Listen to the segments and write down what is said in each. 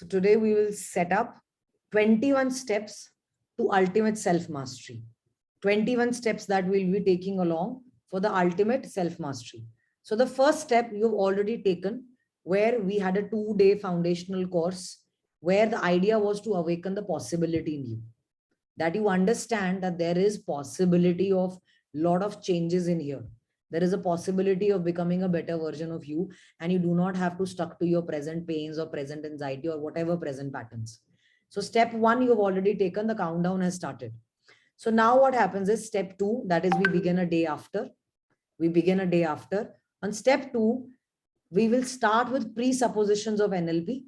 So today we will set up 21 steps to ultimate self-mastery. 21 steps that we'll be taking along for the ultimate self-mastery. So the first step you've already taken, where we had a 2-day foundational course, where the idea was to awaken the possibility in you. That you understand that there is possibility of lot of changes in here. There is a possibility of becoming a better version of you, and you do not have to stuck to your present pains or present anxiety or whatever present patterns. So step 1 you have already taken, the countdown has started. So now what happens is step 2, that is we begin a day after. On step 2, we will start with presuppositions of NLP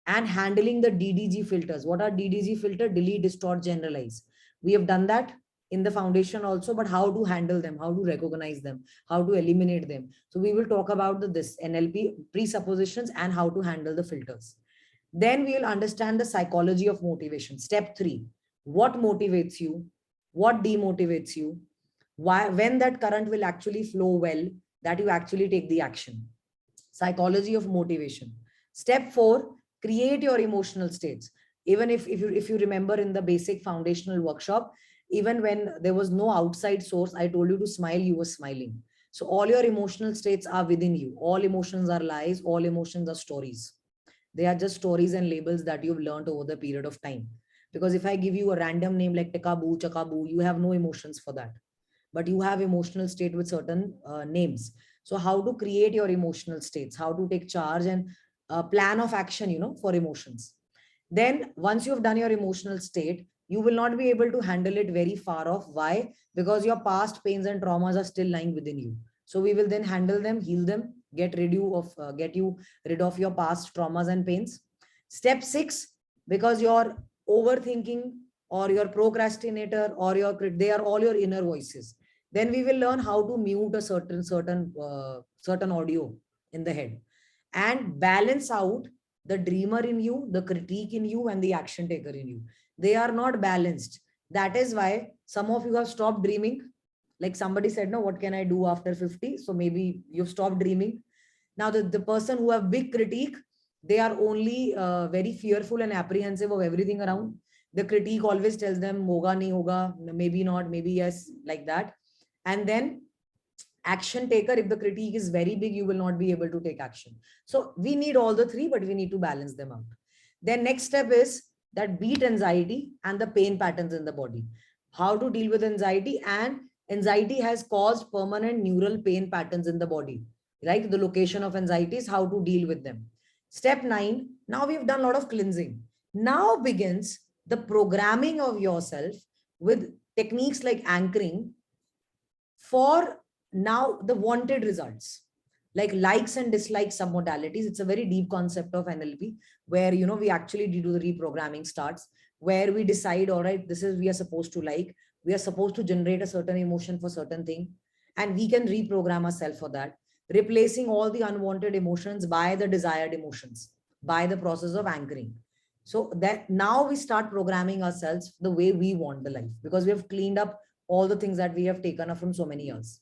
and handling the DDG filters. What are DDG filter? Delete, distort, generalize. We have done that in the foundation also, but how to handle them, how to recognize them, how to eliminate them. So we will talk about this NLP presuppositions and how to handle the filters. Then we will understand the psychology of motivation. Step 3, what motivates you, what demotivates you, why, when that current will actually flow well, that you actually take the action. Psychology of motivation. Step 4, create your emotional states. Even if you remember in the basic foundational workshop, even when there was no outside source, I told you to smile, you were smiling. So all your emotional states are within you. All emotions are lies, all emotions are stories. They are just stories and labels that you've learned over the period of time. Because if I give you a random name like Tekaboo, Chakaboo, you have no emotions for that. But you have emotional state with certain names. So how to create your emotional states, how to take charge and plan of action, for emotions. Then once you've done your emotional state, you will not be able to handle it very far off. Why? Because your past pains and traumas are still lying within you. So we will then handle them, heal them, get you rid of your past traumas and pains. Step 6, because you're overthinking or your procrastinator or they are all your inner voices. Then we will learn how to mute a certain audio in the head and balance out the dreamer in you, the critique in you, and the action taker in you. They are not balanced. That is why some of you have stopped dreaming. Like somebody said, no, what can I do after 50? So maybe you've stopped dreaming. Now the person who have big critique, they are only very fearful and apprehensive of everything around. The critique always tells them, hoga, nahi hoga, maybe not, maybe yes, like that. And then action taker, if the critique is very big, you will not be able to take action. So we need all the three, but we need to balance them out. Then next step is that beat anxiety and the pain patterns in the body. How to deal with anxiety, and anxiety has caused permanent neural pain patterns in the body, right? The location of anxiety is how to deal with them. Step 9, now we've done a lot of cleansing. Now begins the programming of yourself with techniques like anchoring for now the wanted results, like likes and dislikes submodalities. It's a very deep concept of NLP where we actually do the reprogramming starts, where we decide, all right, this is we are supposed to like, we are supposed to generate a certain emotion for certain thing, and we can reprogram ourselves for that, replacing all the unwanted emotions by the desired emotions by the process of anchoring. So that now we start programming ourselves the way we want the life, because we have cleaned up all the things that we have taken up from so many years.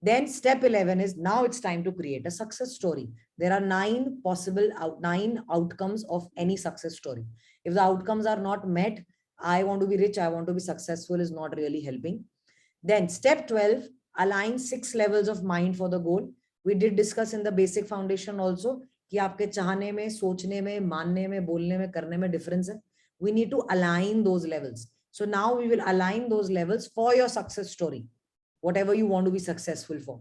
Then step 11 is now it's time to create a success story. There are 9 outcomes of any success story. If the outcomes are not met, I want to be rich, I want to be successful is not really helping. Then step 12, align 6 levels of mind for the goal. We did discuss in the basic foundation also कि आपके चाहने में, सोचने में, मानने में, बोलने में, करने में difference है. We need to align those levels. So now we will align those levels for your success story, whatever you want to be successful for.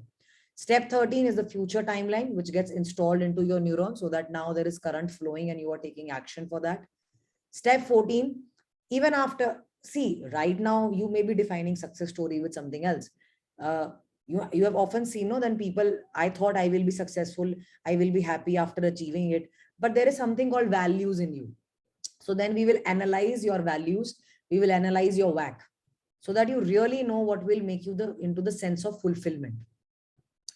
Step 13 is the future timeline, which gets installed into your neuron so that now there is current flowing and you are taking action for that. Step 14, even after, see, right now you may be defining success story with something else. You have often seen, no, then people, I thought I will be successful, I will be happy after achieving it. But there is something called values in you. So then we will analyze your values, we will analyze your whack, so that you really know what will make you into the sense of fulfillment.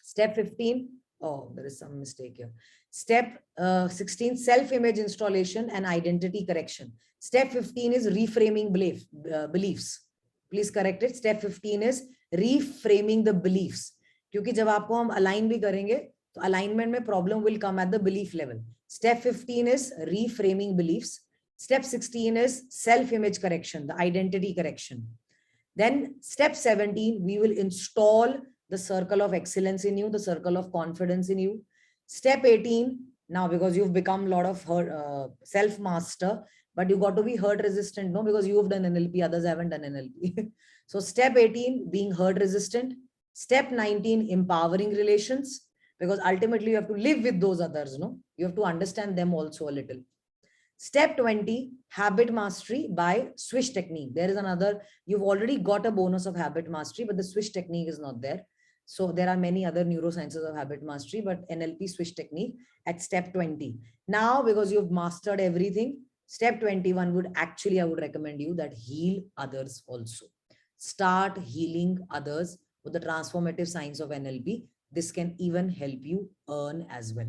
Step 15, oh, there is some mistake here. Step 16, self-image installation and identity correction. Step 15 is reframing beliefs. Please correct it. Step 15 is reframing the beliefs. क्योंकि जब आपको हम align भी करेंगे, So alignment mein problem will come at the belief level. Step 15 is reframing beliefs. Step 16 is self-image correction, the identity correction. Then step 17, we will install the circle of excellence in you, the circle of confidence in you. Step 18, now because you've become a lot of self-master, but you got to be hurt resistant, no, because you've done NLP, others haven't done NLP. So step 18, being hurt resistant. Step 19, empowering relations, because ultimately you have to live with those others, no? You have to understand them also a little. Step 20, habit mastery by Swish technique. There is another, you've already got a bonus of habit mastery, but the Swish technique is not there. So there are many other neurosciences of habit mastery, but NLP Swish technique at step 20. Now, because you've mastered everything, step 21 would actually, I would recommend you that heal others also. Start healing others with the transformative science of NLP. This can even help you earn as well.